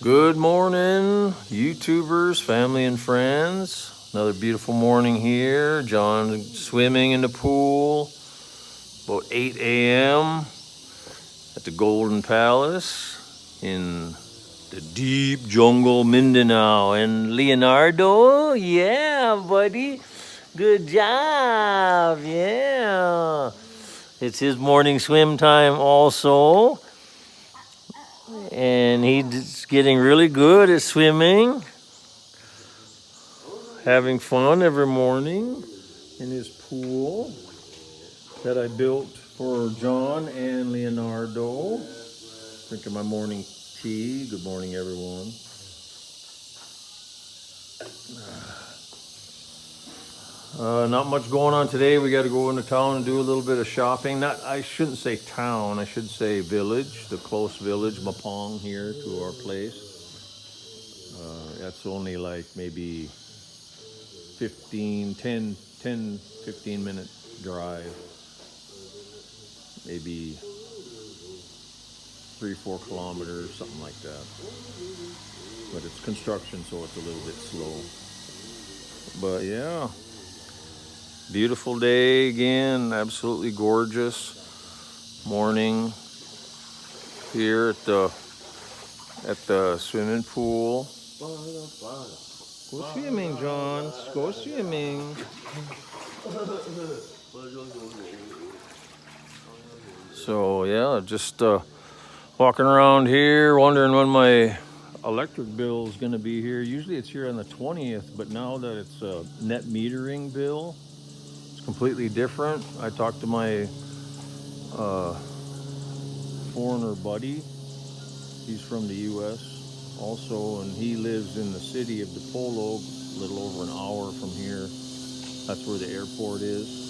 Good morning, YouTubers, family, and friends. Another beautiful morning here. John swimming in the pool. About 8 a.m. at the Golden Palace in the deep jungle, Mindanao. And Leonardo, yeah, buddy. Good job, yeah. It's his morning swim time also. And he's getting really good at swimming. Having fun every morning in his pool that I built for John and Leonardo. Drinking my morning tea. Good morning, everyone. Not much going on today. We got to go into town and do a little bit of shopping. I shouldn't say town. I should say village, the close village, Mapong here to our place. That's only like maybe 15 minute drive. Maybe 3-4 kilometers, something like that. But it's construction, so it's a little bit slow. But yeah, beautiful day again, absolutely gorgeous morning here at the swimming pool. Go swimming, John. Go swimming. So yeah, just walking around here, wondering when my electric bill is going to be here. Usually it's here on the 20th, but now that it's a net metering bill, it's completely different. I talked to my uh, foreigner buddy. He's from the U.S. also, and he lives in the city of DePolo, a little over an hour from here. That's where the airport is.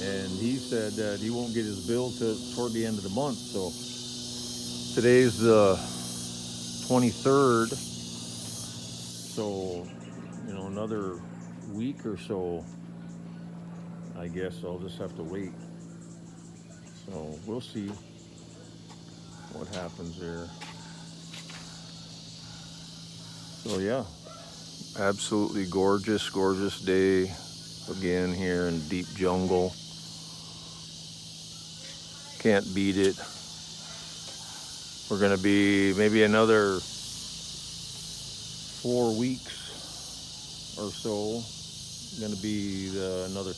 And he said that he won't get his bill toward the end of the month. So today's the 23rd. So, another week or so, I guess I'll just have to wait. So we'll see what happens there. So yeah, absolutely gorgeous, gorgeous day again here in deep jungle. Can't beat it. We're gonna be maybe another 4 weeks or so. Gonna be another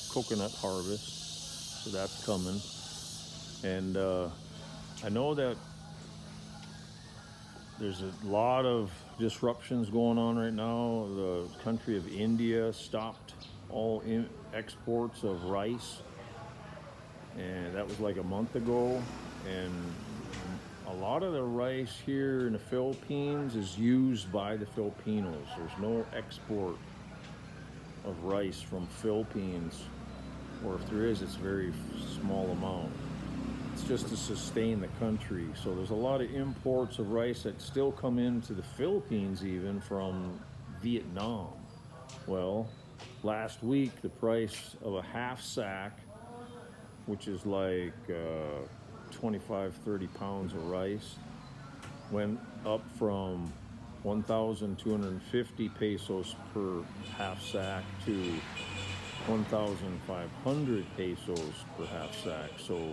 coconut harvest, so that's coming. And I know that there's a lot of disruptions going on right now. The country of India stopped all exports of rice, and that was like a month ago. And a lot of the rice here in the Philippines is used by the Filipinos. There's no export of rice from Philippines, or if there is, it's a very small amount. It's just to sustain the country. So there's a lot of imports of rice that still come into the Philippines, even from Vietnam. Well, last week the price of a half sack, which is like 25-30 pounds of rice, went up from 1,250 pesos per half sack to 1,500 pesos per half sack. So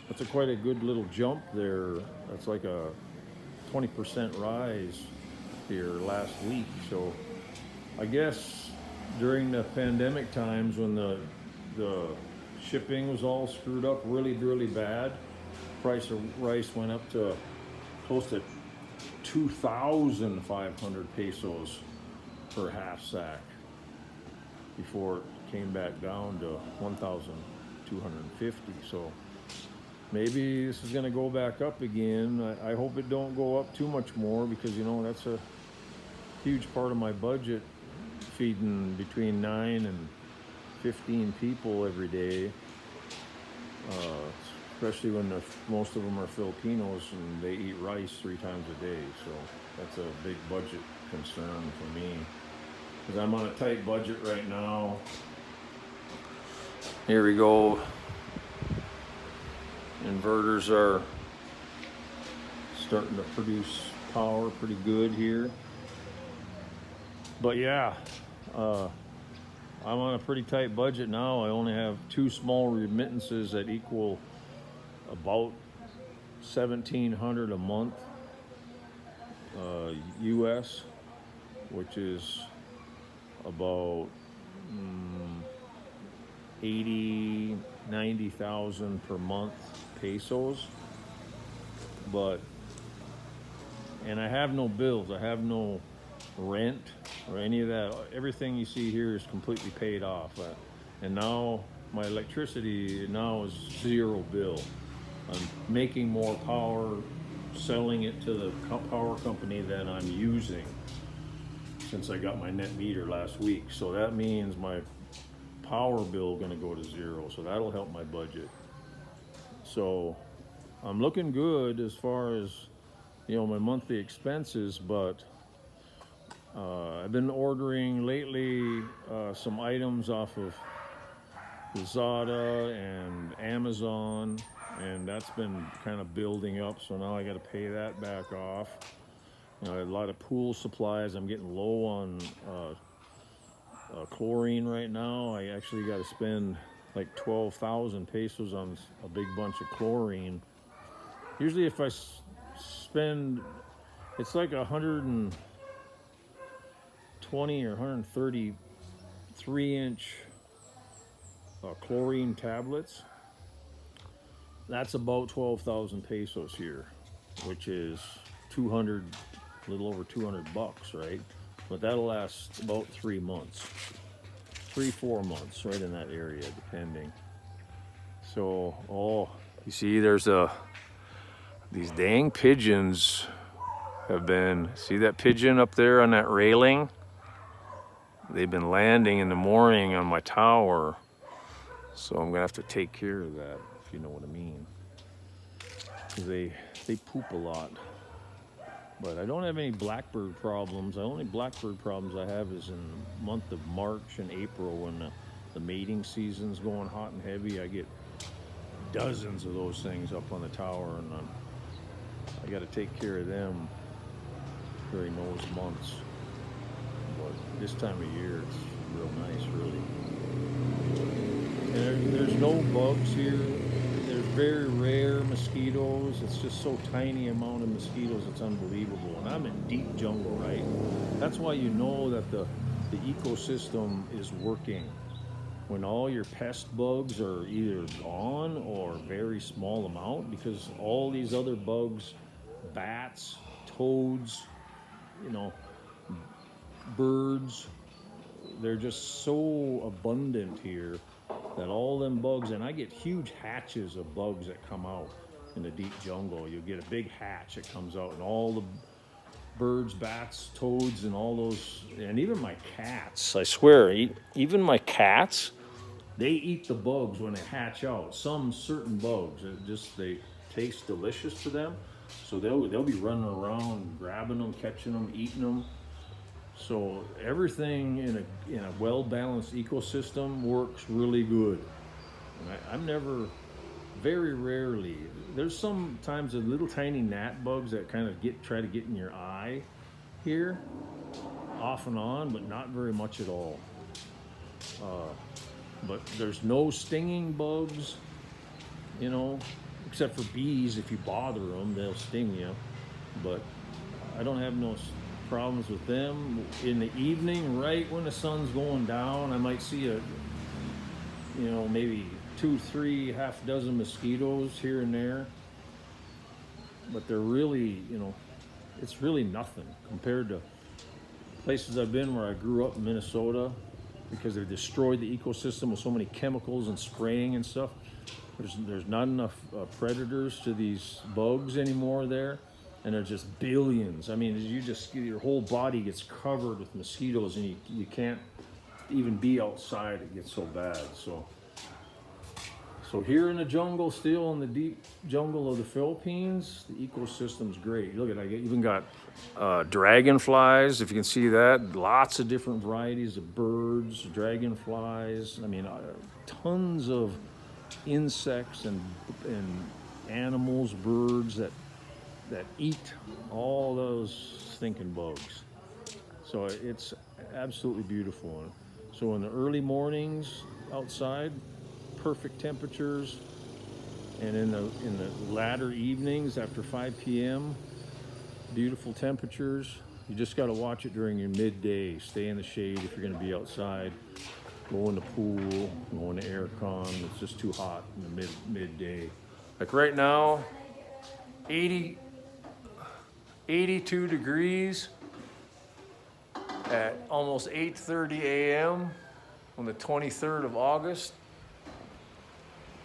that's quite a good little jump there. That's like a 20% rise here last week. So I guess during the pandemic times when the shipping was all screwed up really, really bad, price of rice went up to close to 2,500 pesos per half sack before it came back down to 1,250. So maybe this is going to go back up again. I hope it don't go up too much more, because that's a huge part of my budget, feeding between 9 and 15 people every day, especially when most of them are Filipinos and they eat rice 3 times a day. So that's a big budget concern for me, because I'm on a tight budget right now. Here we go. Inverters are starting to produce power pretty good here. But yeah, I'm on a pretty tight budget now. I only have 2 small remittances that equal about $1,700 a month, US, which is about 80, 90,000 per month pesos. But, and I have no bills. I have no rent or any of that. Everything you see here is completely paid off. And now my electricity now is 0 bill. I'm making more power, selling it to the power company that I'm using since I got my net meter last week. So that means my power bill gonna go to 0. So that'll help my budget. So I'm looking good as far as, my monthly expenses, but I've been ordering lately some items off of Lazada and Amazon, and that's been kind of building up. So now I got to pay that back off. A lot of pool supplies. I'm getting low on chlorine right now. I actually got to spend like 12,000 pesos on a big bunch of chlorine. Usually if I spend, it's like 120 or 130 3-inch chlorine tablets. That's about 12,000 pesos here, which is 200, a little over 200 bucks, right? But that'll last about 3 months, 3-4 months, right in that area, depending. So, you see, there's these dang pigeons have been, see that pigeon up there on that railing? They've been landing in the morning on my tower. So I'm gonna have to take care of that, if you know what I mean. They poop a lot. But I don't have any blackbird problems. The only blackbird problems I have is in the month of March and April when the mating season's going hot and heavy. I get dozens of those things up on the tower, and I got to take care of them during those months. But this time of year, it's real nice, really. And there's no bugs here. There's very rare mosquitoes. It's just so tiny amount of mosquitoes, it's unbelievable. And I'm in deep jungle, right? That's why you know that the ecosystem is working. When all your pest bugs are either gone or very small amount, because all these other bugs, bats, toads, birds, they're just so abundant here that all them bugs, and I get huge hatches of bugs that come out in the deep jungle. You'll get a big hatch that comes out, and all the birds, bats, toads, and all those, and even my cats, I swear, even my cats, they eat the bugs when they hatch out. Some certain bugs, they taste delicious to them, so they'll be running around, grabbing them, catching them, eating them. So everything in a well-balanced ecosystem works really good. And I'm never, very rarely, there's sometimes the little tiny gnat bugs that kind of try to get in your eye here, off and on, but not very much at all. But there's no stinging bugs, except for bees. If you bother them, they'll sting you. But I don't have no problems with them. In the evening, right when the sun's going down, I might see maybe 2, 3, half dozen mosquitoes here and there. But they're really, it's really nothing compared to places I've been where I grew up in Minnesota, because they've destroyed the ecosystem with so many chemicals and spraying and stuff. There's not enough predators to these bugs anymore there. And there's just billions. I mean, your whole body gets covered with mosquitoes, and you can't even be outside. It gets so bad. So here in the jungle, still in the deep jungle of the Philippines, the ecosystem's great. Look at, I even got dragonflies, if you can see that. Lots of different varieties of birds, dragonflies. I mean, tons of insects and animals, birds that that eat all those stinking bugs. So it's absolutely beautiful. So in the early mornings outside, perfect temperatures, and in the latter evenings after 5 p.m., beautiful temperatures. You just got to watch it during your midday. Stay in the shade if you're going to be outside. Go in the pool, go in the air con. It's just too hot in the midday. Like right now, 82 degrees at almost 8:30 a.m. on the 23rd of August.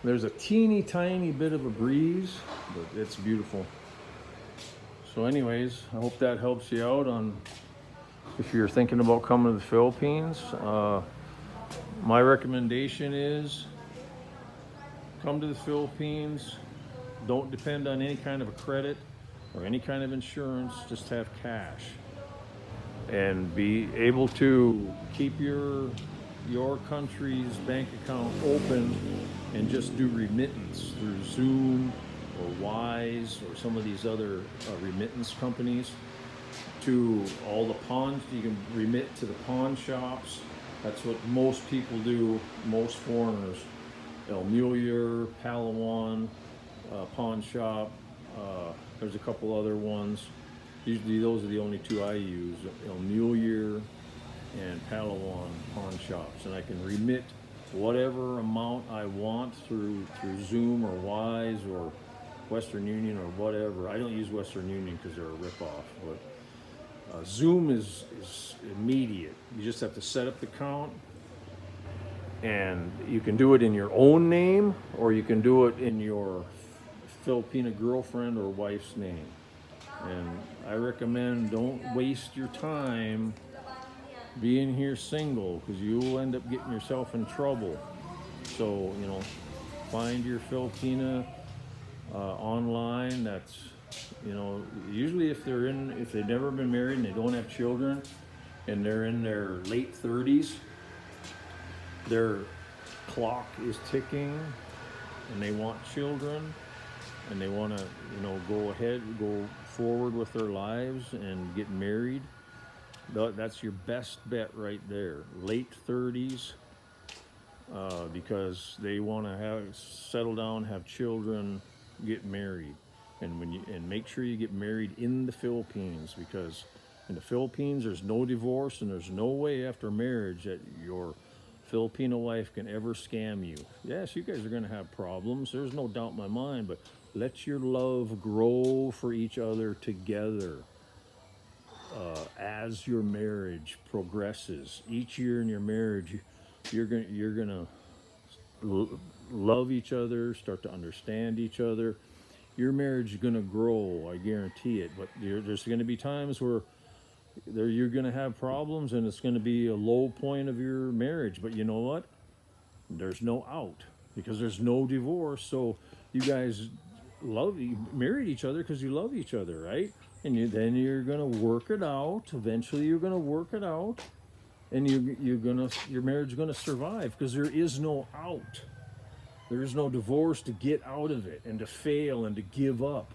There's a teeny tiny bit of a breeze, but it's beautiful. So anyways, I hope that helps you out on if you're thinking about coming to the Philippines. My recommendation is come to the Philippines. Don't depend on any kind of a credit or any kind of insurance. Just have cash and be able to keep your country's bank account open and just do remittance through Zoom or Wise or some of these other remittance companies to all the pawns. You can remit to the pawn shops. That's what most people do, most foreigners. El Mulier, Palawan, pawn shop. There's a couple other ones. Usually those are the only two I use, El Mulier and Palawan pawn shops. And I can remit whatever amount I want through Zoom or Wise or Western Union or whatever. I don't use Western Union because they're a ripoff, but Zoom is immediate. You just have to set up the account, and you can do it in your own name or you can do it in your Filipina girlfriend or wife's name. And I recommend don't waste your time being here single, because you will end up getting yourself in trouble. So, find your Filipina online. That's, usually if they've never been married and they don't have children and they're in their late 30s, their clock is ticking and they want children and they want to, go forward with their lives and get married. That's your best bet right there. Late 30s, because they want to settle down, have children, get married, and make sure you get married in the Philippines, because in the Philippines there's no divorce and there's no way after marriage that your Filipino wife can ever scam you. Yes, you guys are going to have problems. There's no doubt in my mind, but let your love grow for each other together. As your marriage progresses, each year in your marriage, you're gonna love each other, start to understand each other. Your marriage is gonna grow, I guarantee it. But there's gonna be times where you're gonna have problems, and it's gonna be a low point of your marriage. But you know what? There's no out, because there's no divorce. So you guys married each other because you love each other, right? And then you're gonna work it out. Eventually, you're gonna work it out, and your marriage is gonna survive, because there is no out. There is no divorce to get out of it and to fail and to give up.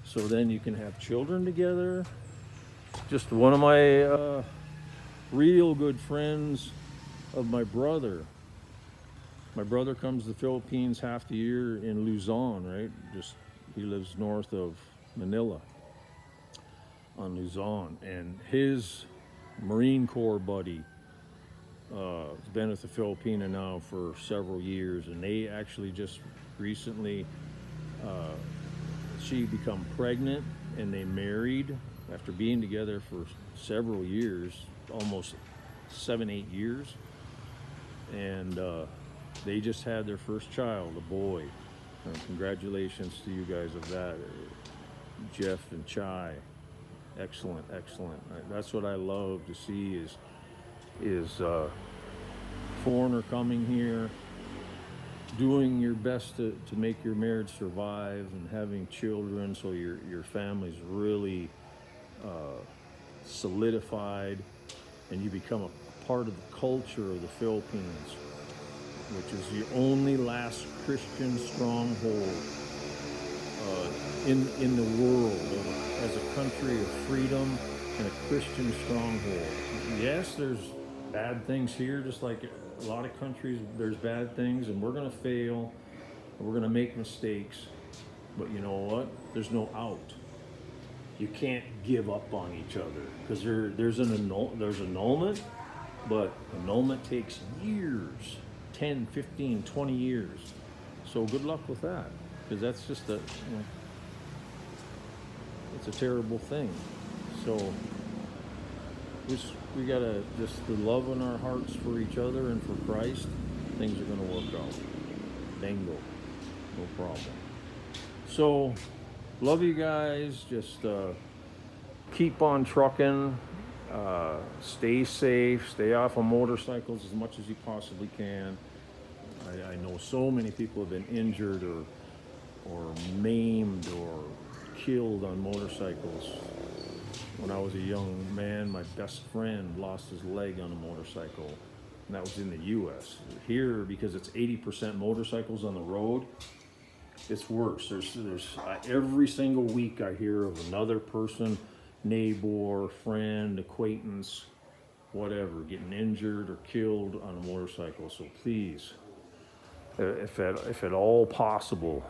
So then you can have children together. Just one of my real good friends of my brother. My brother comes to the Philippines half the year in Luzon, right? He lives north of Manila on Luzon, and his Marine Corps buddy has been with the Filipina now for several years, and they actually just recently, she become pregnant, and they married after being together for several years, almost 7-8 years, and they just had their first child, a boy. Congratulations to you guys of that, Jeff and Chai. Excellent. That's what I love to see is foreigner coming here, doing your best to make your marriage survive, and having children, so your family's really solidified, and you become a part of the culture of the Philippines, which is the only last Christian stronghold in the world as a country of freedom and a Christian stronghold. Yes, there's bad things here, just like a lot of countries. There's bad things, and we're gonna fail, and we're gonna make mistakes. But you know what? There's no out. You can't give up on each other because there's annulment, but annulment takes years, 10, 15, 20 years. So good luck with that, because that's just it's a terrible thing. So we gotta just the love in our hearts for each other and for Christ. Things are gonna work out. Bingo, no problem. So love you guys. Just keep on trucking. Stay safe. Stay off of motorcycles as much as you possibly can. I know so many people have been injured or maimed or killed on motorcycles. When I was a young man, my best friend lost his leg on a motorcycle, and that was in the U.S. Here, because it's 80% motorcycles on the road, it's worse. There's every single week I hear of another person, neighbor, friend, acquaintance, whatever, getting injured or killed on a motorcycle. So please, if at all possible,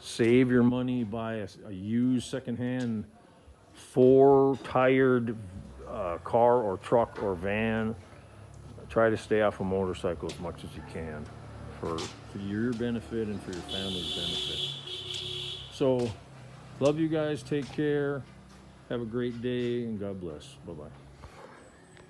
save your money, buy a used secondhand 4-tired car or truck or van. Try to stay off a motorcycle as much as you can for your benefit and for your family's benefit. So, love you guys. Take care. Have a great day, and God bless. Bye-bye.